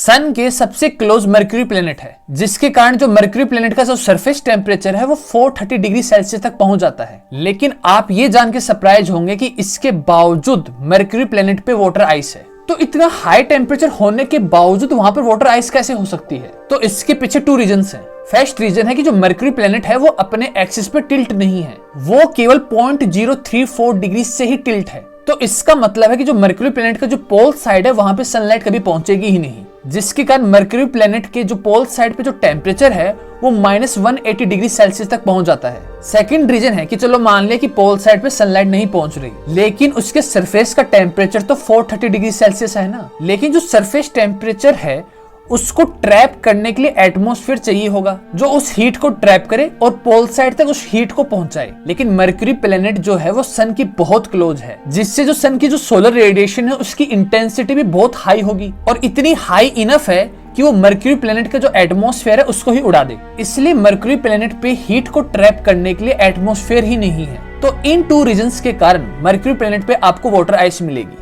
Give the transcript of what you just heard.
सन के सबसे close mercury planet है, जिसके कारण जो मर्क्यूरी प्लेनेट का जो सरफेस टेम्परेचर है वो 430 डिग्री सेल्सियस तक पहुंच जाता है। लेकिन आप ये जान के सरप्राइज होंगे कि इसके बावजूद मर्क्यूरी प्लेनेट पे वाटर आइस है। तो इतना हाई टेम्परेचर होने के बावजूद वहां पर वाटर आइस कैसे हो सकती है? तो इसके पीछे 2 रीजंस हैं। फर्स्ट रीजन है कि जो मर्क्यूरी प्लेनेट है वो अपने एक्सिस पे टिल्ट नहीं है, वो केवल 0.034 डिग्री से ही टिल्ट है। तो इसका मतलब है कि जो मर्क्यूरी प्लेनेट का जो पोल साइड है वहां पे सनलाइट कभी पहुंचेगी ही नहीं, जिसके कारण मर्क्यूरी प्लेनेट के जो पोल साइड पे जो टेम्परेचर है वो -180 डिग्री सेल्सियस तक पहुंच जाता है। सेकंड रीजन है कि चलो मान लिया कि पोल साइड पे सनलाइट नहीं पहुंच रही, लेकिन उसके सरफेस का टेम्परेचर तो 430 डिग्री सेल्सियस है ना। लेकिन जो सरफेस टेम्परेचर है उसको ट्रैप करने के लिए एटमॉस्फेयर चाहिए होगा जो उस हीट को ट्रैप करे और पोल साइड तक उस हीट को पहुंचाए। लेकिन मर्क्यूरी प्लेनेट जो है वो सन की बहुत क्लोज है, जिससे जो सन की जो सोलर रेडिएशन है उसकी इंटेंसिटी भी बहुत हाई होगी, और इतनी हाई इनफ है कि वो मर्क्यूरी प्लेनेट का जो एटमॉस्फेयर है उसको ही उड़ा दे। इसलिए मर्क्यूरी प्लेनेट पे हीट को ट्रैप करने के लिए एटमॉस्फेयर ही नहीं है। तो इन 2 रीजंस के कारण मर्क्यूरी प्लेनेट पे आपको वाटर आइस मिलेगी।